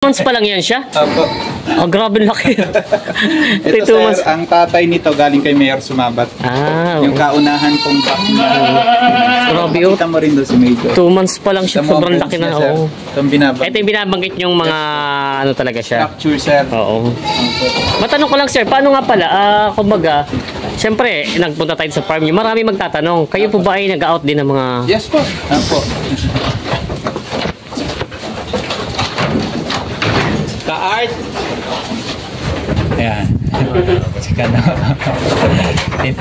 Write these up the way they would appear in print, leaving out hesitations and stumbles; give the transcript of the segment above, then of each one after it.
Months pa lang yan siya? Opo. Oh, grabe laki. Ito sir, months. ang tatay nito galing kay Mayor Sumabat. Yung kaunahan kong back na grabe yun. kita mo rin doon si Major. 2 months pa lang siya, sobrang laki na. Oo. Ito yung binabanggit yung mga ano talaga siya. Structure sir. Oo. Matanong ko lang sir, paano nga pala? Kumbaga, siyempre, nagpunta tayo sa farm niyo. Marami magtatanong. Kayo po ba ay nag-out din ng mga... Yes po. Opo. Ka-art. Ayan. Sika na.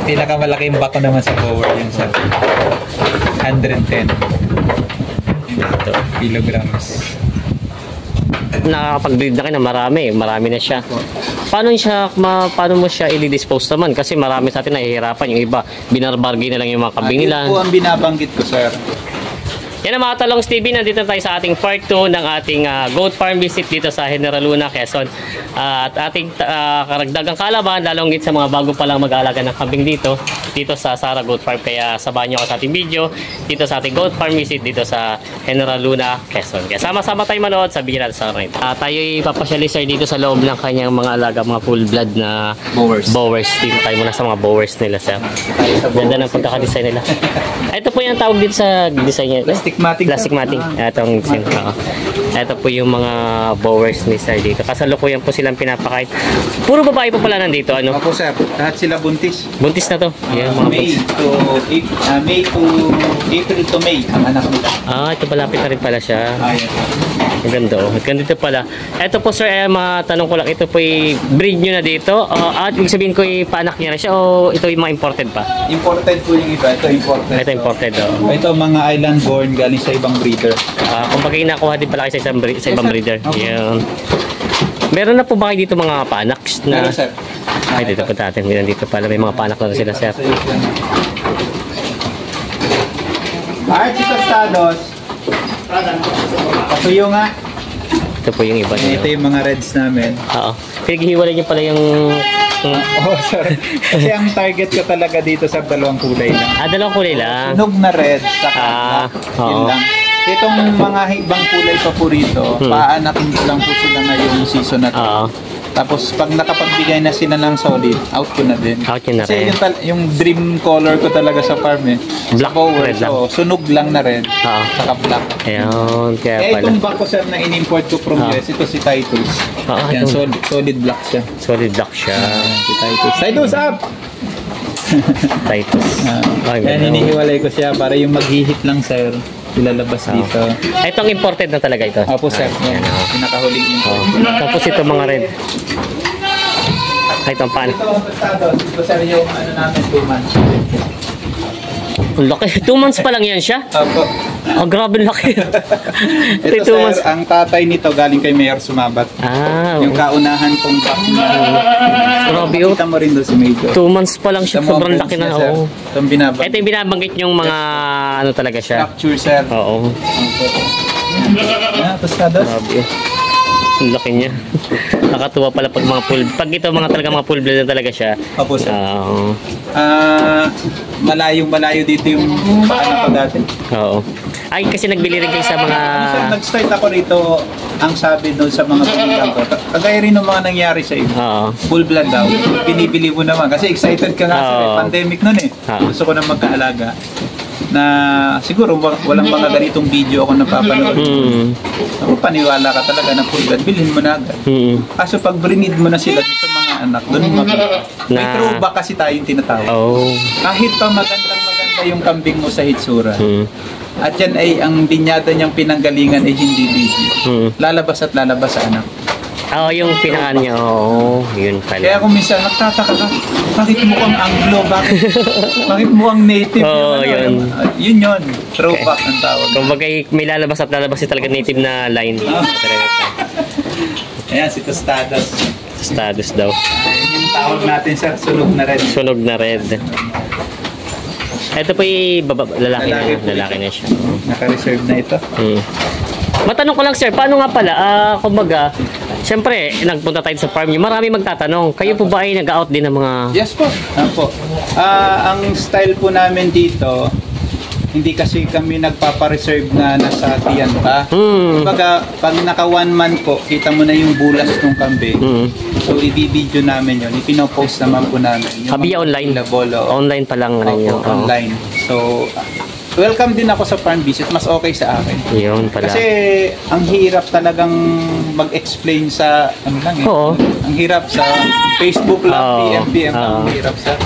Pinakamalaking bako naman sa power yun sa 110 kilograms. Nakakapag-breed na kayo na marami na siya. Paano mo siya i-dispose naman? Kasi marami sa atin nahihirapan. Yung iba, binarbargain na lang yung mga kabing nila. Yun po ang binabanggit ko sir. Yan ang mga Talongs TV, nandito tayo sa ating part 2 ng ating goat farm visit dito sa General Luna, Quezon. At ating karagdagang kaalaman, lalong sa mga bago pa lang mag-aalaga ng kambing dito sa Sara Goat Farm. Kaya sabahan nyo ako sa ating video dito sa ating goat farm visit dito sa General Luna, Quezon. Kaya sama-sama tayo manood, sabihin natin sa rin. Tayo'y papasyalisay dito sa loob ng kanyang mga alaga, mga full blood na bowers. Dito tayo muna sa mga bowers nila, sir. Ganda ng pagkakadesign nila. Ito po yung tawag dito sa design niya. Plastic matting. Ito po yung mga bowers ni sir dito. Kasalukuyan po silang pinapakain. Puro babae pa pala nandito. Ano? Ako sir, lahat sila buntis. Buntis na to. Yan, mga May to April to May ang anak nila. Ito malapit na rin pala siya. Ayan. Ang ganda oh. Ganda pala. Ito po sir, matanong ko lang, ito po yung breed nyo na dito. At ibig sabihin ko yung paanak niya na siya o ito yung mga imported pa? Imported po yung iba. Ito imported. Ito imported oh. Ito mga island born galing sa ibang breeder. Kung bagay nakuha din pala kayo sa ibang breeder. Okay. Yan. Meron na po ba kayo dito mga paanak? Meron sir. Ay, dito po natin. Dito pala may mga paanak na sila sir. Alright, dito Stados. Patuyo nga. Ito po yung iba. Ito yung mga reds namin. Oo. Pinaghihiwalay niyo pala yung... sorry. Kasi ang target ko talaga dito sa dalawang kulay lang. Dalawang kulay lang. Sunog na red, saka black. Yun lang. Itong mga ibang kulay pa po rito, paanakin ko lang po sila ngayong season na to. Tapos pag nakapagbigay na sila ng solid, out ko na din. Out yun na kasi rin. yung dream color ko talaga sa farm Black, red lang. So, sunog lang na red, saka black. Ayun, kaya pala. Itong bako sir na in-import ko from US, ito si Titus. Yan, solid black siya. Solid black siya. Si Titus. Titus up! Titus. Yan, hinihiwalay ko siya para yung mag-hihit lang sir. Ilalabas dito. Itong imported na talaga ito? Opo sir. Yan, pinakahuling import. Tapos ito mga red. Itong pan. Ito sir yung ano namin 2 months. Laki. 2 months pa lang yan siya? Opo. Grabe laki. Ito sir, months. Ang tatay nito galing kay Mayor Sumabat. Yung kaunahan kong back na grabe yun. kita mo rin doon si Major. 2 months pa lang siya, sobrang laki na. Ito yung binabanggit yung mga ano talaga siya. Structure sir. Oo. Tapos Stados. Grabe. Ang laki niya. Nakatuwa pala pag mga full, pag ito mga talaga mga full blood na talaga siya. Opo sir. Malayo dito yung paano ko dati. Oo. Ay, kasi nagbili rin kayo sa mga... Sir, nag-start ako rito, ang sabi doon sa mga pagbilang ko. Kagaya rin ng mga nangyari sa iyo. Full blood daw. Pinibili mo naman. Kasi excited ka nga sa pandemic nun eh. Gusto ko na magkaalaga. Na siguro walang mga ganitong video ako napapanood. Ako paniwala ka talaga na full blood, bilhin mo na agad. Kaso pag brinid mo na sila sa mga anak, doon may throwback kasi tayong tinatawag. Kahit pa maganda yung kambing mo sa hitsura. At yan ay ang binyada niyang pinanggalingan ay hindi video. Lalabas at lalabas sa anak. Yung pinaan niya. Yun pala. Kaya kung minsan nagtataka ka, bakit mukhang Anglo? Bakit mukhang native? Yun. Throwback ang tawag. Kung bagay may lalabas at lalabas talaga native na line. Ayan, si Tostados. Tostados daw. Yung tawag natin sir, sunog na red. Sunog na red. Ito po yung lalaki na siya. Naka-reserve na ito. Matanong ko lang sir, paano nga pala, kumbaga, siyempre, nagpunta tayo sa farm niyo, marami magtatanong, kayo po ba ay nag-out din ng mga... Yes po. Ang style po namin dito, hindi kasi kami nagpapa-reserve na nasa tiyan pa. Kumbaga, pag naka 1 month po, kita mo na yung bulas ng kambing. So, i-video namin yun. Ipinopost naman po namin. Via online? Online pa lang. Online. So, welcome din ako sa farm visit. Mas okay sa akin. Yun pala. Kasi, ang hirap talagang mag-explain sa, ano lang eh. Oo. Ang hirap sa Facebook lang, PM, ang hirap sa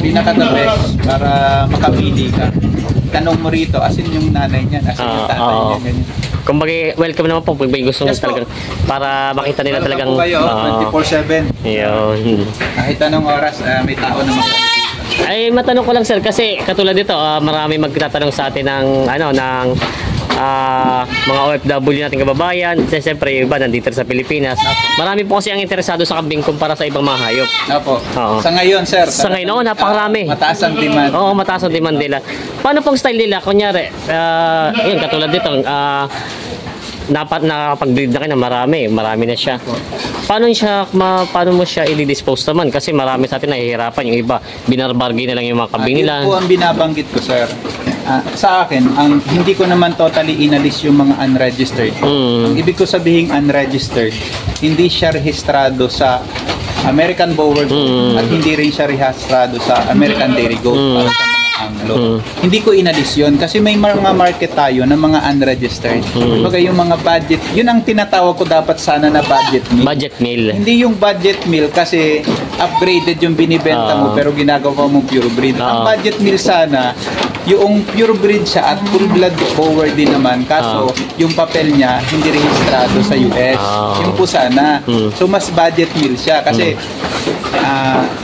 pinaka-the best para makapili ka. Tanong mo rito, asin yung nanay niya, asin yung tatay niya, ganyan. Kumbaga, welcome naman po kung may gusto Yes, talagang para makita nila talagang po kayo, 24/7. Yun. Kahit anong oras, may tao naman. Ay, matanong ko lang sir kasi katulad dito, marami magtatanong sa atin ng mga OFW nating kababayan. Siyempre, yung iba nandito sa Pilipinas. Marami po kasi ang interesado sa kambing kumpara sa ibang mga hayop. Opo. Sa ngayon, sir. Sa ngayon, napakarami. Mataas ang demand. Oo, mataas ang demand nila. Paano pong style nila? Kunyari, yun, katulad dito, nakapag-breed na kayo na marami na siya. Paano mo siya i-dispose naman? Kasi marami sa atin nahihirapan. Yung iba, binarbargay na lang yung mga kambing nila. Yun po ang binabanggit ko, sir. Sa akin, hindi ko naman totally inalis yung mga unregistered. Ang ibig ko sabihin unregistered, hindi siya rehistrado sa American Boer Goat at hindi rin siya rehistrado sa American Dairy Goat para sa mga Anglo. Hindi ko inalis yun kasi may mga market tayo ng mga unregistered. Kumbaga yung mga budget, yun ang tinatawag ko dapat sana na budget meal. Budget meal. Hindi yung budget meal kasi upgraded yung binibenta mo pero ginagawa mo pure breed. Ang budget meal sana, yung pure breed siya at full blood Boer din naman kaso yung papel niya hindi rehistrado sa US. Yung po sana. So mas budget meal siya kasi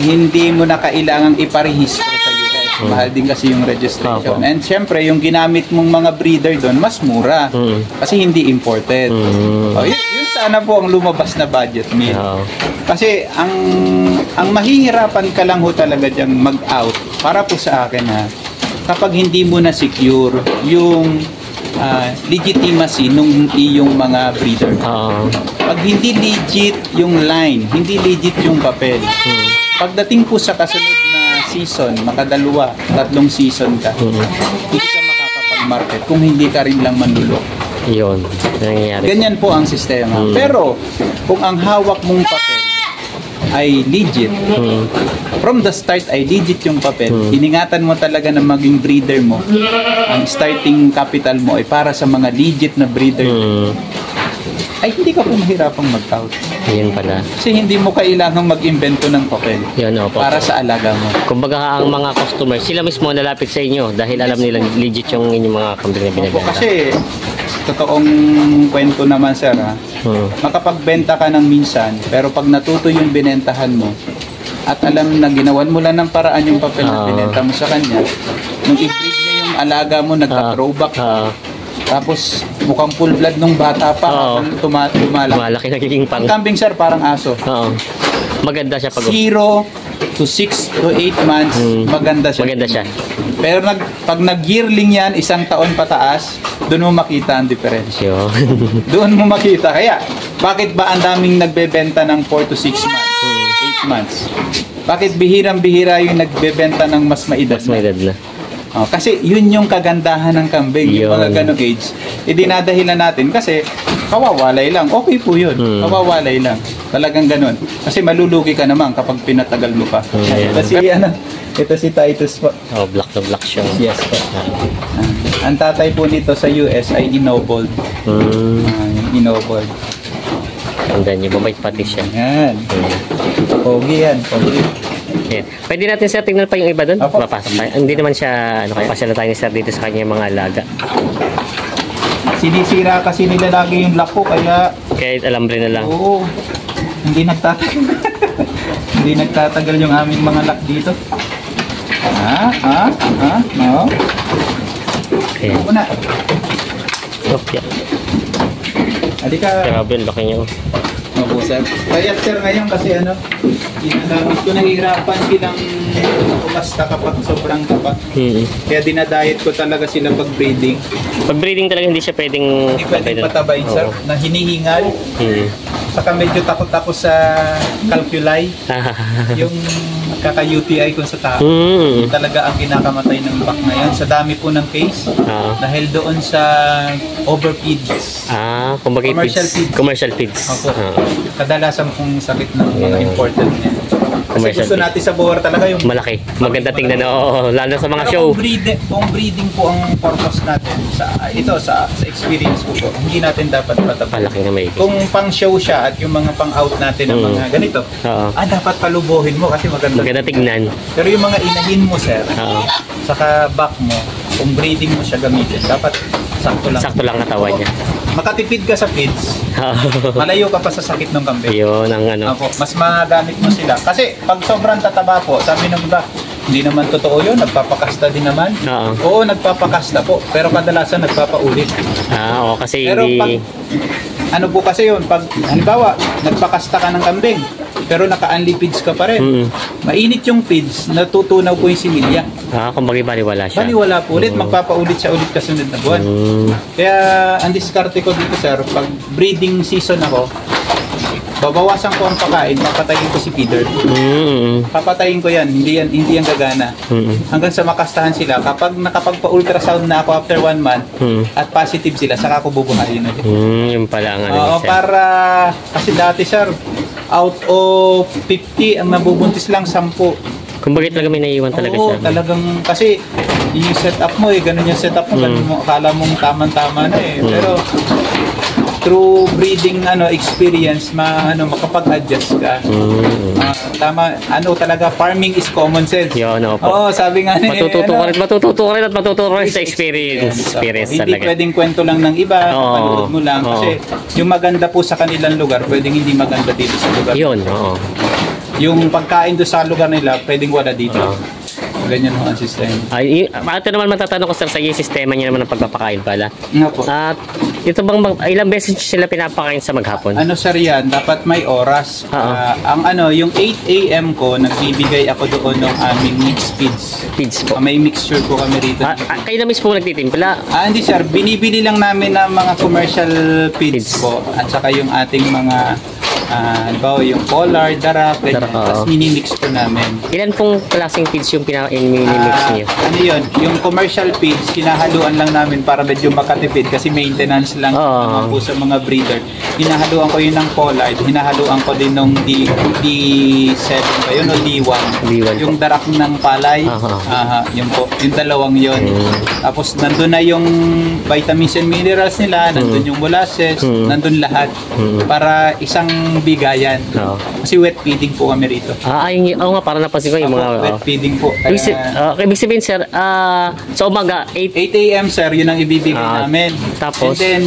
hindi mo na kailangang iparehistro sa US. Mahal din kasi yung registration. And syempre, yung ginamit mong mga breeder doon, mas mura. Kasi hindi imported. Yun sana po ang lumabas na budget meal. Kasi ang mahihirapan ka lang ho talaga diyang mag-out para po sa akin kapag hindi mo na secure yung legitimacy nung iyong mga breeder. Pag hindi legit yung line, hindi legit yung papel. Pagdating po sa kasunod na season, makadalawa, 3 season ka, hindi ka makakapag-market kung hindi ka rin lang manlulok. Yun, nangyayari. Ganyan po ang sistema. Pero, kung ang hawak mong papel ay legit, from the start ay legit yung papel, iningatan mo talaga na maging breeder mo, ang starting capital mo ay para sa mga legit na breeder, ay hindi ka po mahirapang mag-tout. Yun pala. Kasi hindi mo kailangang mag-invento ng papel para sa alaga mo. Kumbaga ang mga customer, sila mismo nalapit sa inyo dahil alam nila legit yung inyong mga kambing na binibenta. Kasi totoong kwento naman sir makapagbenta ka ng minsan pero pag natuto yung binentahan mo at alam na ginawan mo lang ng paraan yung papel na binenta mo sa kanya, nung i-breed niya yung alaga mo nagka-throwback tapos mukhang full blood nung bata pa tumalaki nagiging pang. Ang kambing sir parang aso. Maganda siya pag 0 to 6 to 8 months maganda siya. Pero pag nag-yearling yan, 1 taon pataas, doon mo makita ang diferensya. Doon mo makita. Kaya, bakit ba ang daming nagbebenta ng 4 to 6 months, 8 months? Bakit bihirang-bihira yung nagbebenta ng mas maedad na? Kasi yun yung kagandahan ng kambing, yung mga ganong age. Dinadahilan natin kasi kawawalay lang. Okay po yun. Kawawalay lang. Talagang ganon. Kasi malulugi ka naman kapag pinatagal mo pa. Ito si Titus po. Black na black siya. Yes po. Ang tatay po nito sa US ay inobold. Inobold. And then yung babait pati siya. Yan. Pogi yan. Pogi. Yeah. Pwede natin sir, tingnan pa yung iba doon. Mapasok tayo. Hindi naman siya, pasyala tayo ni sir dito sa kanya mga alaga. Sinisira kasi nila lagi yung lock ko, kaya... Kahit alambre na lang. Oo. Hindi nagtatagal. Hindi nagtatagal yung aming mga lock dito. No. Okay. Una. Okay. Halika. Grabe, laki niyo. Sir. Kaya sir ngayon kasi ginagamit ko, nahihirapan silang kumasta kapag sobrang tapat. Kaya dinadiet ko talaga sila pag breeding. Pag breeding talaga hindi siya pwedeng patabayin sir, na hinihingal. Saka medyo takot ako sa calculi. Yung kaka-UTI kung sa tao. Talaga ang kinakamatay ng bak na yan. Sa dami po ng case. Dahil doon sa overfeeds. Commercial feeds. Opo. Kadalasan pong sakit ng mga imported niya. Kasi gusto natin sa bower talaga yung malaki. Maganda tingnan, lalo sa mga show. Kung breeding po ang purpose natin sa experience ko po, hindi natin dapat patabi. Malaki na may. Kung pang show siya at yung mga pang out natin ng mga ganito, dapat palubuhin mo kasi maganda tingnan. Pero yung mga inahin mo, sir, saka back mo, kung breeding mo siya gamitin, dapat sakto lang katawan niya. Makatipid ka sa feeds, malayo ka pa sa sakit ng kambing. Yun ang mas magamit mo sila. Kasi pag sobrang tataba po, sabi ng iba, hindi naman totoo yun, nagpapakasta din naman. Oo, nagpapakasta po, pero kadalasan nagpapaulit. Kasi pero hindi... ano po kasi yun, pag halimbawa, nagpakasta ka ng kambing, pero naka-unli feeds ka pa rin. Mainit yung feeds, natutunaw po yung similya. Kung baliwala siya. Baliwala po ulit, magpapaulit siya ulit kasunod na buwan. Kaya, ang diskarte ko dito, sir, pag breeding season ako, babawasan ko ang pakain, papatayin ko si feeder. Papatayin ko yan, hindi yan gagana. Hanggang sa makastahan sila, kapag nakapagpa-ultrasound na ako after 1 month, at positive sila, saka ako bubuhayin ulit. Yung pala ang para, kasi dati, sir, out of 50, ang nabubuntis lang 10. Kung bakit talaga may naiiwan talaga siya. Talagang, kasi yung setup mo ganun yung setup mo, ganun mo, akala mong tamang-tama na Pero, through breeding experience, makapag-adjust ka. Tama, talaga, farming is common sense. Sabi nga matututo ka rin sa experience. Hindi pwedeng kwento lang ng iba, panood mo lang. Kasi yung maganda po sa kanilang lugar, pwedeng hindi maganda dito sa lugar. Yung pagkain doon sa lugar nila, pwedeng wala dito. Ganyan ho ang sistema. Ito naman matatanong ko, sir, sa yung sistema niya naman ng pagpapakain pala. At ito bang ilang beses sila pinapakain sa maghapon? Sir, yan, dapat may oras. Yung 8 AM ko, nagbibigay ako doon ng aming mixed feeds po. May mixture po kami rito. Kayo na mismo nagtitimpla? Hindi, sir. Binibili lang namin ng mga commercial feeds po. At saka yung ating mga yung pollard, darap, tapos minimix po namin. Ilan pong klaseng feeds yung minimix niyo? Yung commercial feeds, hinahaluan lang namin para medyo makatipid kasi maintenance lang po sa mga breeder. Hinahaluan ko yun ng pollard, hinahaluan ko din ng D7 ba yun o D1. Yung darak ng palay, yun po, yung dalawang yun. Tapos nandun na yung vitamins and minerals nila, nandun yung molasses, nandun lahat. Para isang bigayan. Kasi wet feeding po kami rito. Nga, para napansin ko yung mga... wet feeding po. Ibig sabihin, sir, sa umaga, 8 AM, sir, yun ang ibibigay namin. Tapos? And then,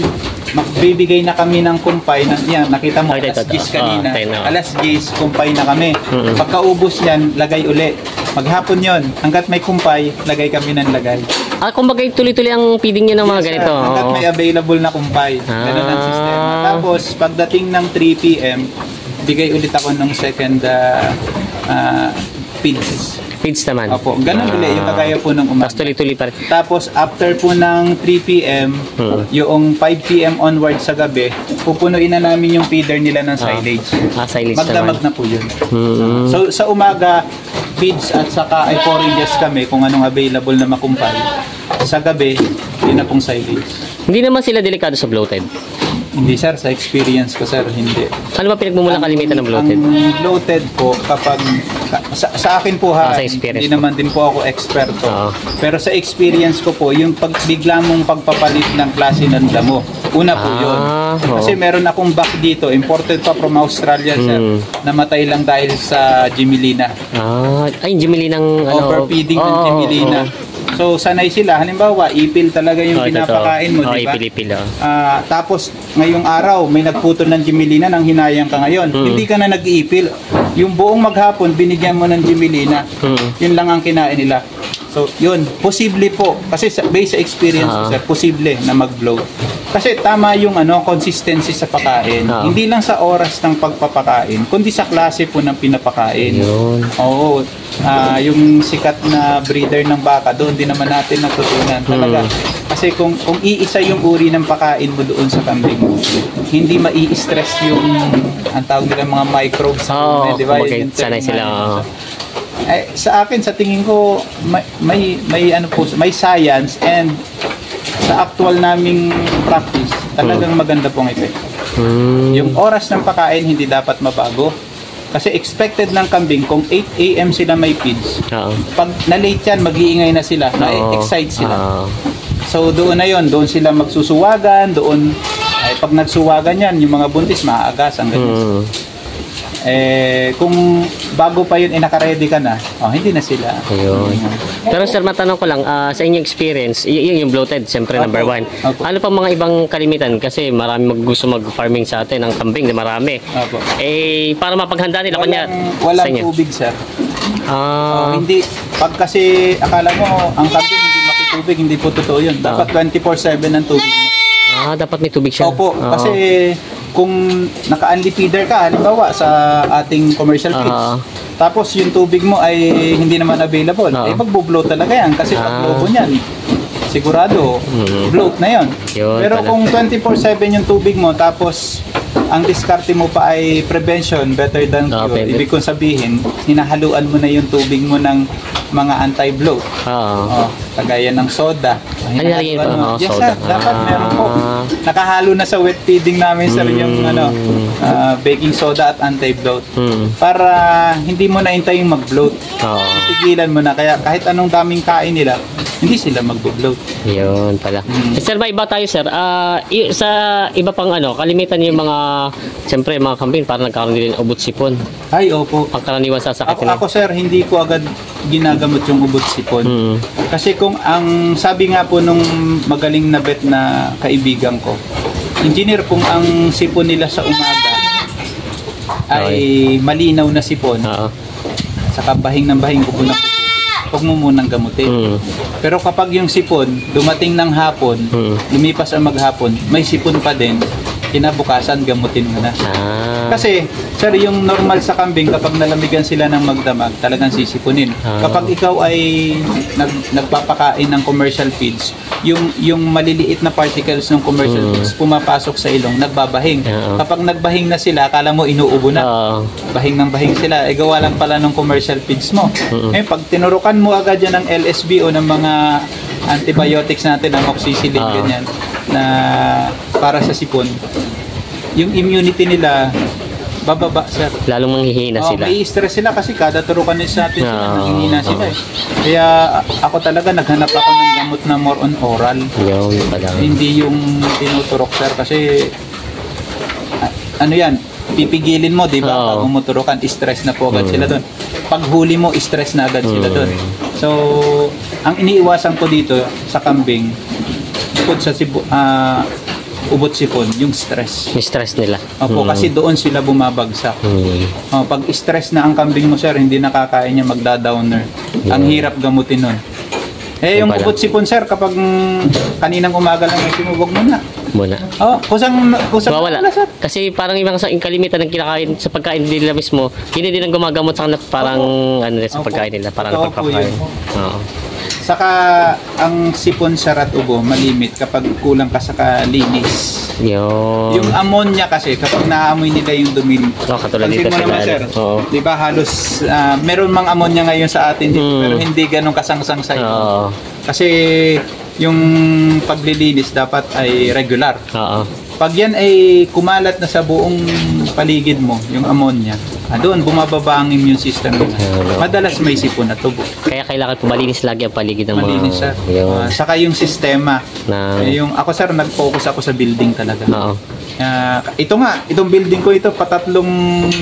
magbibigay na kami ng kumpay. Nakita mo, alas 10 kanina. Alas 10, kumpay na kami. Pagkaubos yan, lagay uli. Maghapon yon, hanggat may kumpay, lagay kami ng lagay. Kumbaga tuloy-tuloy ang feeding niyo ng mga ganito. Hanggat may available na kumpay. Ganun ang sistema. Tapos, pagdating ng 3 PM, bigay ulit ako ng second feeds. Feeds naman. Opo, ganun ulit, yung kagaya po ng umaga. Tapos tuloy-tuloy pa rin. Tapos, after po ng 3 PM, yung 5 PM onward sa gabi, pupunuin na namin yung feeder nila ng silage. Silage magdamag na po yun. So, sa umaga, feeds at saka ay forages kami kung anong available na makumpay. Sa gabi, yun na pong silage. Hindi naman sila delikado sa bloated? Hindi, sir. Sa experience ko, sir, hindi. Ano ba pinagmumulang kalimitan ng bloated? Ang bloated po, kapag sa akin po hindi naman din po ako eksperto. Pero sa experience ko po, yung bigla mong pagpapalit ng klase ng damo. Una po yun. Kasi meron akong back dito, imported pa from Australia, sir. Namatay lang dahil sa Gimilina. Gimilina ng overfeeding ng Gimilina. So, sanay sila. Halimbawa, ipil talaga yung pinapakain mo, di ba? Ipil. Tapos, ngayong araw, may nagputol ng Gimilina nang hinayang ka ngayon. Hindi ka na nag-iipil. Yung buong maghapon, binigyan mo ng Gimilina. Yun lang ang kinain nila. So, yun. Posible po. Kasi based sa experience, sir, posible na mag-bloat. Kasi tama yung consistency sa pagkain. Hindi lang sa oras ng pagpapakain, kundi sa klase po ng pinapakain. Oo. Yung sikat na breeder ng baka, doon din naman natin natutunan. Talaga. Kasi kung iisa yung uri ng pakain mo doon sa kambing mo, hindi mai-stress yung ang tawag nila mga microbes. Oo, di ba? okay, Yung sanay sila. Oo. Sa akin, sa tingin ko, may ano po, may science, and sa actual naming practice, talagang maganda pong epekto. Yung oras ng pagkain hindi dapat mabago. Kasi expected ng kambing, kung 8 AM sila may feeds, pag na-late yan, mag-iingay na sila, na-excite sila. So doon na yon, doon sila magsusuwagan, doon, ay pag nagsuwagan yan, yung mga buntis, maaagasan, ganyan. Kung bago pa yun, naka-ready ka na, hindi na sila. Ayun. Pero sir, matanong ko lang, sa inyong experience, yung bloated, siyempre number one. Ano pa mga ibang kalimitan? Kasi marami gusto mag-farming sa atin, ng kambing, marami. Para mapaghanda nila kanya walang tubig, sir. Hindi, pag kasi akala mo, ang kambing hindi makitubig, hindi po totoo yun. Dapat 24/7 ang tubig mo. Dapat may tubig siya. Opo, kasi kung naka-only feeder ka, halimbawa sa ating commercial feeds, tapos yung tubig mo ay hindi naman available, magbo-bloat talaga yan kasi pag lobo niyan, sigurado, bloat na yon. Pero kung 24/7 yung tubig mo, tapos ang diskarte mo pa ay prevention better than cure, ibig kong sabihin, hinahaluan mo na yung tubig mo ng mga anti-bloat. Kagaya ng soda. Yes, sir, dapat meron po. Nakahalo na sa wet feeding namin, sir, yung baking soda at anti-bloat. Para hindi mo na hintayin mag-bloat. Ipigilan mo na. Kaya kahit anong daming kain nila, hindi sila mag-bloat. Yun pala. Sir, may iba tayo, sir. Sa iba pang kalimitan yung mga, siyempre, mga kambing, parang nagkaroon din ubot sipon. Ay, opo. Pangkaraniwan sa sakit nila. Ako, sir, hindi ko agad ginagamot yung ubot sipon. Kasi kung ang sabi nga po nung magaling na vet na kaibigan ko, engineer, kung ang sipon nila sa umaga ay malinaw na sipon, saka bahing ng bahing, kubo na kubo, huwag mo munang gamutin. Pero kapag yung sipon dumating ng hapon, lumipas ang maghapon, may sipon pa din, kinabukasan gamutin mo na. Kasi sir, yung normal sa kambing, kapag nalamigan sila ng magdamag, talagang sisipunin. Kapag ikaw ay nagpapakain ng commercial feeds, yung maliliit na particles ng commercial feeds pumapasok sa ilong, nagbabahing. Kapag nagbahing na sila, akala mo inuubo na. Bahing ng bahing sila, gawa lang pala ng commercial feeds mo. Pag tinurukan mo agad yan ng LSB o ng mga antibiotics natin, ng amoxicillin, ganyan, na para sa sipon, yung immunity nila bababa, sir. Lalong manghihina sila. May stress sila kasi kada turukan nila natin sila, nanghihina sila. Kaya ako talaga naghanap ako ng gamot na more on oral. Hindi yung tinuturok, sir, kasi ano yan, pipigilin mo, di ba? Pag umuturokan, stress na po agad sila doon. Pag huli mo, stress na agad sila doon. So, ang iniiwasan ko dito sa kambing, bukod sa ubot sipon, yung stress. Yung stress nila. Opo, kasi doon sila bumabagsak. Pag stress na ang kambing mo, sir, hindi nakakain niya, magda-downer. Ang hirap gamutin nun. Yung ubot sipon, sir, kapag kaninang umaga lang yung huwag mo na. Kusang wala. Kasi parang ibang sa kalimitan ng kinakain sa pagkain nila mismo, hindi din ang gumagamot sa parang sa pagkain nila, parang pagpapakain. Saka ang sipon, sir, at ubo malimit kapag kulang ka sa kalinis. Yung ammonia kasi, kapag naamoy nila yung dumi, katulad dito mo naman, sir, di ba halos meron mang ammonia ngayon sa atin dito, pero hindi ganun kasangsang sa iyo. Kasi yung paglilinis dapat ay regular. Pag yan ay kumalat na sa buong paligid mo, yung ammonia, doon bumababa ang immune system nila. Madalas may sipon na tubo. Kaya kailangan malinis lagi ang paligid ng malinis, sir. Saka yung sistema. Yung ako, sir, nag-focus ako sa building talaga. Itong building ko ito, patatlong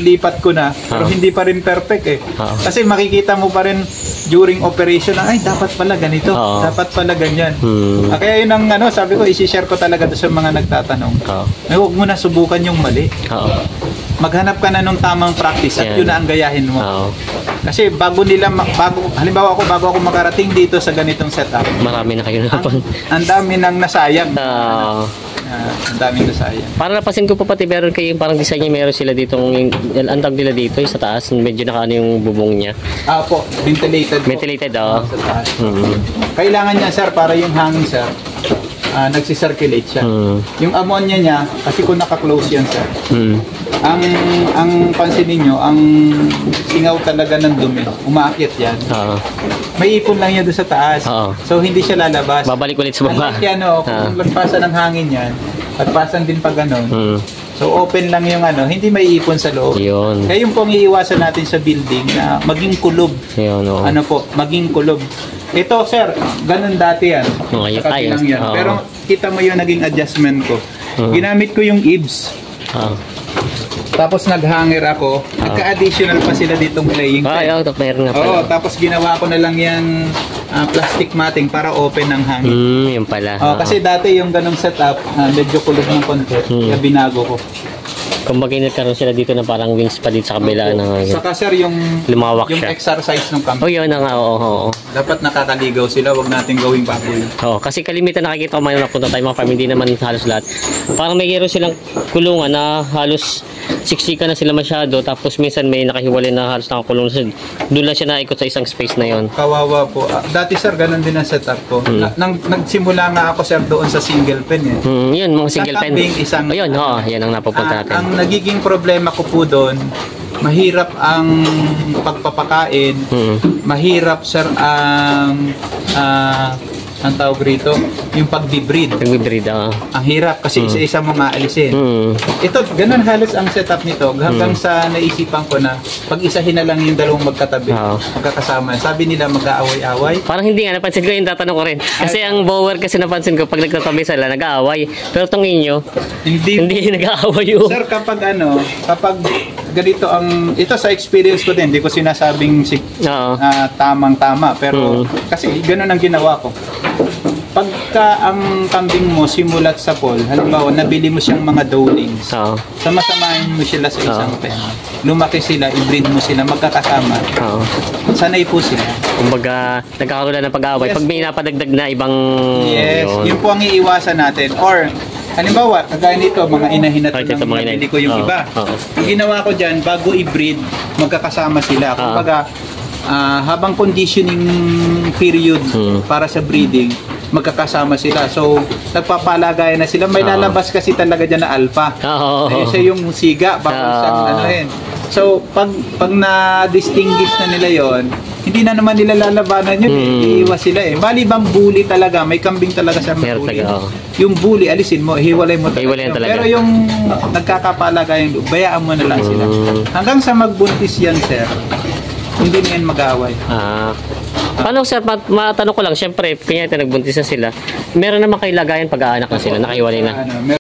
lipat ko na, pero hindi pa rin perfect eh. Kasi makikita mo pa rin during operation na, ay, dapat pala ganito, dapat pala ganyan. Kaya yun ang sabi ko, isi-share ko talaga sa mga nagtatanong. Huwag mo na subukan yung mali. Maghanap ka na ng tamang practice at yun na ang gayahin mo. Kasi halimbawa bago ako makarating dito sa ganitong setup, marami na kayo napan. Ang dami nang nasayang. Ang daming nasayang. Parang napasin ko pa pati meron kayong parang design niya, meron sila dito, ang tag nila dito sa taas, medyo nakaano yung bubong niya. Ventilated po. Ventilated, sa taas. Kailangan niya, sir, para yung hangin, sir, nagsisirculate siya. Yung ammonia niya, kasi kung naka-close yan sir, ang pansin ninyo, ang singaw talaga ng dumi, umaakyat yan. May ipon lang yan doon sa taas. So hindi siya lalabas. Babalik ulit sa baba. Yan, kung lagpasan ng hangin yan, lagpasan din pa ganun. So open lang yung hindi may ipon sa loob. Yun. Kaya yung pong iiwasan natin sa building na maging kulob. Yun, maging kulob. Ito sir, ganun dati yan. Kasi lang yan. Pero kita mo yung naging adjustment ko. Ginamit ko yung eaves. Tapos naghanger ako. Nagka-additional pa sila ditong playing pen. Meron nga pala. Tapos ginawa ko na lang yan plastic matting para open ng hangin. Yun pala. Kasi dati yung ganong setup, medyo kulog ng konti. Kaya binago ko. Kumbaga nagkaroon sila dito na parang wings pa dito sa kabila. Saka sir, yung lumawak yung siya. Exercise ng camping. Yun na nga, oo. Dapat nakakaligaw sila, wag natin gawing baboy. Kasi kalimitan nakikita ko man napunta tayo mga farm, hindi naman halos lahat. Parang may gero silang kulungan na halos siksika na sila masyado, tapos minsan may nakahiwalay na halos nakakulong na. Doon lang siya naikot sa isang space na yon. Kawawa po. Dati sir, ganun din ang setup ko. Nagsimula nga ako sir doon sa single pen eh. Yun, mga single pen. Ayun, yan ang napupunta natin. Ang nagiging problema ko po doon, mahirap ang pagpapakain, mahirap sir ang tawag rito, yung pag-breed. Pag-breed, Ang hirap kasi isa-isa mo maalisin. Ito, ganun halos ang setup nito hanggang sa naisipan ko na pag-isahin na lang yung dalawang magkatabi, magkakasama. Sabi nila mag-aaway-away. Parang hindi nga, napansin ko yung tatanong ko rin. Kasi ang bower kasi napansin ko, pag nagtatabi sila, nag-aaway. Pero itong inyo, hindi nag-aaway yun. Sir, kapag ganito ito sa experience ko din, hindi ko sinasabing tamang-tama, pero kasi ganun ang ginawa ko. Pagka ang kambing mo simulat sa poll, halimbawa nabili mo siyang mga dowlings, samasamahin mo sila sa isang pen, lumaki sila, i-breed mo sila, magkakasama, sanay po sila. Kumbaga nagkakaroon ng pag-aaway pag may napadagdag na ibang yun po ang iiwasan natin. Or halimbawa, kagaya nito, mga inahin na ito ng nabili ko yung iba. Ang ginawa ko dyan, bago i-breed, magkakasama sila. Kumbaga, habang conditioning period para sa breeding, magkakasama sila. So, nagpapalagayan na sila. May lalabas kasi talaga dyan na alpha. Siya yung siga, bawal siyang So, pag na-distinguish na nila yon, hindi na naman nila lalabanan yun iiwas sila Bali bang bully talaga, may kambing talaga sa bully. Yung bully, alisin mo, hiwalay mo talaga. Pero yung nagkakapalagayan, bayaan mo na lang sila. Hanggang sa magbuntis yan, sir, hindi na yan mag-aaway. Paano sir, matanong ko lang, syempre, kanya nagbuntis na sila, meron naman kayo lagayan pag-aanak na sila, nakaiwalay na.